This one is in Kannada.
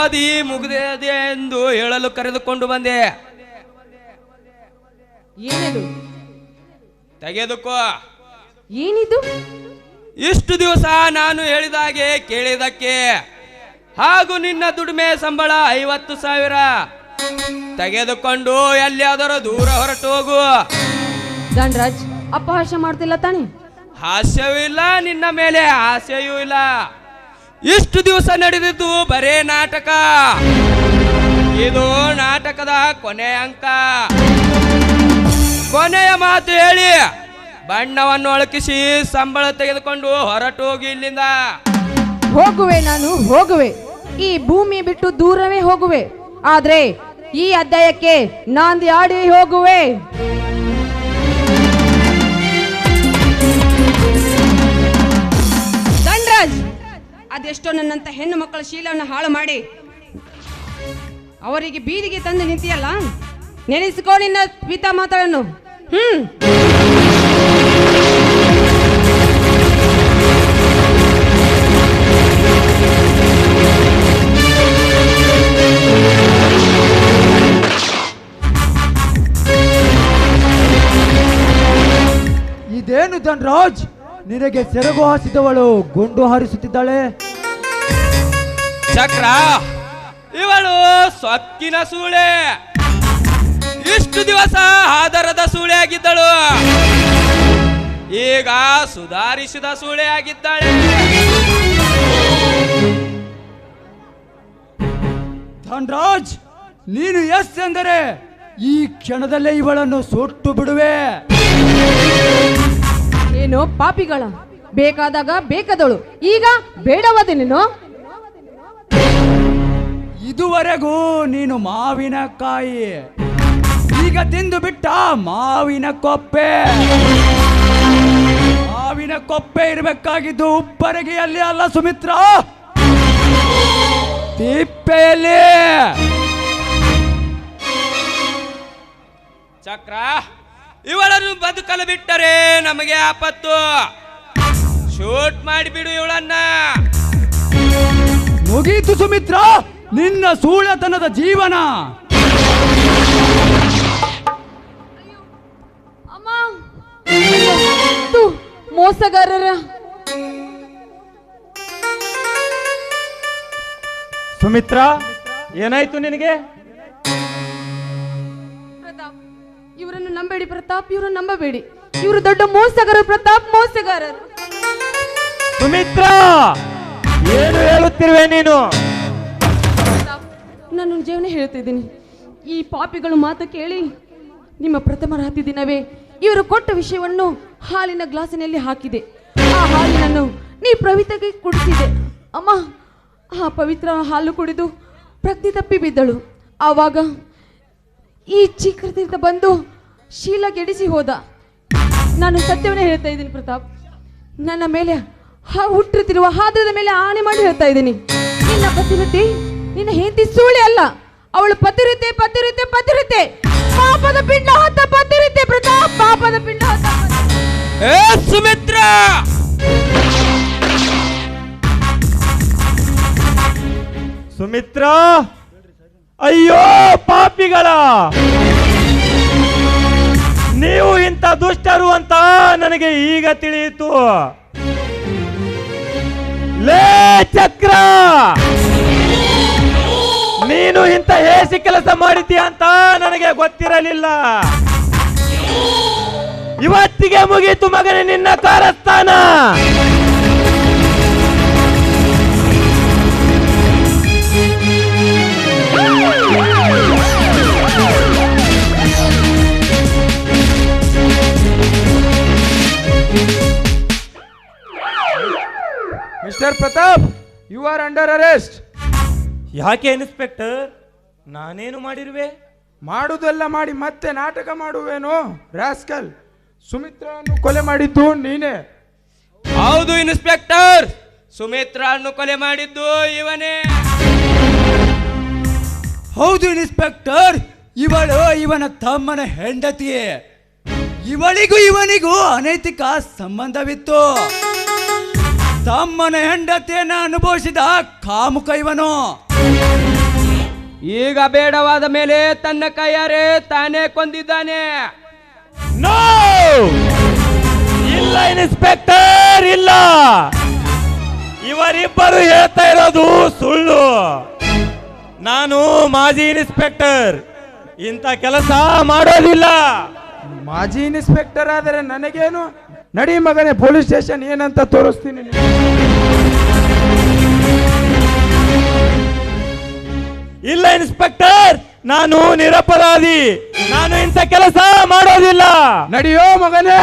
ಹಾದಿ ಮುಗಿದಿದೆ ಎಂದು ಹೇಳಲು ಕರೆದುಕೊಂಡು ಬಂದೆ. ಏನದು? ತೆಗೆದುಕೋ. ಏನಿದು? ಇಷ್ಟು ದಿವಸ ನಾನು ಹೇಳಿದಾಗೆ ಕೇಳಿದಕ್ಕೆ ಹಾಗೂ ನಿನ್ನ ದುಡಿಮೆ ಸಂಬಳ 50,000 ತೆಗೆದುಕೊಂಡು ಎಲ್ಲಿಯಾದರೂ ದೂರ ಹೊರಟು ಹೋಗು. ಧನರಾಜ್ ಅಪಹಾಸ್ಯ ಮಾಡ್ತಿಲ್ಲ ತಾನೆ? ಹಾಸ್ಯವೂ ಇಲ್ಲ, ನಿನ್ನ ಮೇಲೆ ಆಸೆಯೂ ಇಲ್ಲ. ಇಷ್ಟು ದಿವಸ ನಡೆದಿದ್ದು ಬರೇ ನಾಟಕ. ಇದು ನಾಟಕದ ಕೊನೆಯ ಅಂಕ. ಕೊನೆಯ ಮಾತು ಹೇಳಿ ಬಣ್ಣವನ್ನು ಒಳಕಿಸಿ ಸಂಬಳ ತೆಗೆದುಕೊಂಡು ಹೊರಟು ಹೋಗಿ ಇಲ್ಲಿಂದ. ಹೋಗುವೆ, ನಾನು ಹೋಗುವೆ. ಈ ಭೂಮಿ ಬಿಟ್ಟು ದೂರವೇ ಹೋಗುವೆ. ಆದ್ರೆ ಈ ಅಧ್ಯಾಯಕ್ಕೆ ನಾಂದಿ ಆಡಿ ಹೋಗುವೆ. ಧನರಾಜ್, ಅದೆಷ್ಟೋ ನನ್ನಂತ ಹೆಣ್ಣು ಮಕ್ಕಳ ಶೀಲವನ್ನು ಹಾಳು ಮಾಡಿ ಅವರಿಗೆ ಬೀದಿಗೆ ತಂದು ನಿಂತಿಯಲ್ಲ, ನೆನೆಸಿಕೋ ನಿನ್ನ ಪಿತಾ ಮಾತನ್ನು. ಇದೇನು ಧನರಾಜ್, ನಿನಗೆ ಸೆರಗು ಹಾಸಿದವಳು ಗುಂಡು ಹಾರಿಸುತ್ತಿದ್ದಾಳೆ. ಚಕ್ರ, ಇವಳು ಸೊಕ್ಕಿನ ಸೂಳೆ. ಇಷ್ಟು ದಿವಸ ಆಧಾರದ ಸೂಳೆ ಆಗಿದ್ದಳು, ಈಗ ಸುಧಾರಿಸಿದ ಸೂಳೆ ಆಗಿದ್ದಾಳೆ. ಧನರಾಜ್, ನೀನು ಎಸ್ ಎಂದರೆ ಈ ಕ್ಷಣದಲ್ಲೇ ಇವಳನ್ನು ಸುಟ್ಟು ಬಿಡುವೆ. ಏನೋ ಪಾಪಿಗಳ, ಬೇಕಾದಾಗ ಬೇಕಾದಳು, ಈಗ ಬೇಡವಾದ ನೀನು. ಇದುವರೆಗೂ ನೀನು ಮಾವಿನಕಾಯಿ, ಈಗ ತಿಂದು ಬಿಟ್ಟ ಮಾವಿನ ಕೊಪ್ಪೆ. ಮಾವಿನ ಕೊಪ್ಪೆ ಇರಬೇಕಾಗಿದ್ದು ಉಪ್ಪರಗಿಯಲ್ಲಿ ಅಲ್ಲ ಸುಮಿತ್ರ, ತಿಪ್ಪೆಯಲ್ಲಿ. ಚಕ್ರ, ಇವಳನ್ನು ಬದುಕಲು ಬಿಟ್ಟರೆ ನಮಗೆ ಆಪತ್ತು. ಶೂಟ್ ಮಾಡಿಬಿಡು ಇವಳನ್ನ. ಮುಗೀತು ಸುಮಿತ್ರ ನಿನ್ನ ಸೂಳತನದ ಜೀವನ. ಅಮ್ಮ, ಮೋಸಗಾರರ. ಸುಮಿತ್ರ, ಏನಾಯ್ತು ನಿನಗೆ? ಪ್ರತಾಪ್, ಇವರನ್ನು ನಂಬೇಡಿ ಪ್ರತಾಪ್, ಇವರನ್ನು ನಂಬಬೇಡಿ. ಇವರು ದೊಡ್ಡ ಮೋಸಗಾರರು ಪ್ರತಾಪ್, ಮೋಸಗಾರರು. ಸುಮಿತ್ರ, ಏನು ಹೇಳುತ್ತಿರುವೆ ನೀನು? ನಾನು ಜೀವನ ಹೇಳ್ತಿದ್ದೀನಿ. ಈ ಪಾಪಿಗಳು ಮಾತು ಕೇಳಿ ನಿಮ್ಮ ಪ್ರಥಮ ರಾತ್ರಿ ದಿನವೇ ಇವರು ಕೊಟ್ಟ ವಿಷಯವನ್ನು ಹಾಲಿನ ಗ್ಲಾಸಿನಲ್ಲಿ ಹಾಕಿದೆ. ಆ ಹಾಲಿನನ್ನು ನೀ ಪವಿತ್ರಗೆ ಕುಡಿಸಿದೆ. ಅಮ್ಮ, ಆ ಪವಿತ್ರ ಹಾಲು ಕುಡಿದು ಪ್ರಜ್ಞೆ ತಪ್ಪಿ ಬಿದ್ದಳು. ಆವಾಗ ಈ ಚೀಕೃತಿಯಿಂದ ಬಂದು ಶೀಲ ಗೆಡಿಸಿ ಹೋದ. ನಾನು ಸತ್ಯವನ್ನೇ ಹೇಳ್ತಾ ಇದ್ದೀನಿ ಪ್ರತಾಪ್. ನನ್ನ ಮೇಲೆ ಹುಟ್ಟಿರುತ್ತಿರುವ ಹಾದರದ ಮೇಲೆ ಆಣೆ ಮಾಡಿ ಹೇಳ್ತಾ ಇದ್ದೀನಿ. ನಿನ್ನ ಪತಿರತೆ, ನಿನ್ನ ಹೆಂಡತಿ ಸೂಳೆ ಅಲ್ಲ, ಅವಳು ಪತಿರತೆ ಪತಿರತೆ ಪತಿರತೆ, ಪಾಪದ ಪಿಂಡ ಹೊತ್ತ ಪತಿರತೆ ಪ್ರತಾಪ್, ಪಾಪದ ಪಿಂಡ ಹೊತ್ತ. ಸುಮಿತ್ರ, ಸುಮಿತ್ರ, ಅಯ್ಯೋ ಪಾಪಿಗಳ, ನೀವು ಇಂಥ ದುಷ್ಟರು ಅಂತ ನನಗೆ ಈಗ ತಿಳಿಯಿತು. ಲೇ ಚಕ್ರ, ನೀನು ಇಂಥ ಹೇಸಿ ಕೆಲಸ ಮಾಡಿದ್ದೀಯ ಅಂತ ನನಗೆ ಗೊತ್ತಿರಲಿಲ್ಲ. ಇವತ್ತಿಗೆ ಮುಗೀತು ಮಗನೇ ನಿನ್ನ ಕಾರಸ್ಥಾನ. Mister Pratap, you are under arrest. ಯಾಕೆ ಇನ್ಸ್ಪೆಕ್ಟರ್, ನಾನೇನು ಮಾಡಿರುವೆ? ಮಾಡುವುದೆಲ್ಲ ಮಾಡಿ ಮತ್ತೆ ನಾಟಕ ಮಾಡುವೇನು ರಾಸ್ಕಲ್? ಸುಮಿತ್ರನ್ನು ಕೊಲೆ ಮಾಡಿದ್ದು ನೀನೇ. ಹೌದು ಇನ್ಸ್ಪೆಕ್ಟರ್, ಸುಮಿತ್ರನ್ನು ಕೊಲೆ ಮಾಡಿದ್ದು ಇವನೇ. ಹೌದು ಇನ್ಸ್ಪೆಕ್ಟರ್, ಇವಳು ಇವನ ತಮ್ಮನ ಹೆಂಡತಿಯೇ. ಇವಳಿಗೂ ಇವನಿಗೂ ಅನೈತಿಕ ಸಂಬಂಧವಿತ್ತು. ತಮ್ಮನ ಹೆಂಡತಿಯನ್ನು ಅನುಭವಿಸಿದ ಕಾಮುಕ ಇವನು. ಈಗ ಬೇಡವಾದ ಮೇಲೆ ತನ್ನ ಕೈಯಾರೆ ತಾನೇ ಕೊಂದಿದ್ದಾನೆ. ನೋ, ಇಲ್ಲ ಇನ್ಸ್ಪೆಕ್ಟರ್, ಇಲ್ಲ. ಇವರಿಬ್ಬರು ಹೇಳ್ತಾ ಇರೋದು ಸುಳ್ಳು. ನಾನು ಮಾಜಿ ಇನ್ಸ್ಪೆಕ್ಟರ್, ಇಂಥ ಕೆಲಸ ಮಾಡೋದಿಲ್ಲ. ಮಾಜಿ ಇನ್ಸ್ಪೆಕ್ಟರ್ ಆದರೆ ನನಗೇನು? ನಡಿ ಮಗನೇ, ಪೊಲೀಸ್ ಸ್ಟೇಷನ್ ಏನಂತ ತೋರಿಸ್ತೀನಿ ನಿನಗೆ. ಇಲ್ಲ ಇನ್ಸ್ಪೆಕ್ಟರ್, ನಾನು ನಿರಪರಾಧಿ, ನಾನು ಇಂಥ ಕೆಲಸ ಮಾಡೋದಿಲ್ಲ. ನಡಿಯೋ ಮಗನೇ.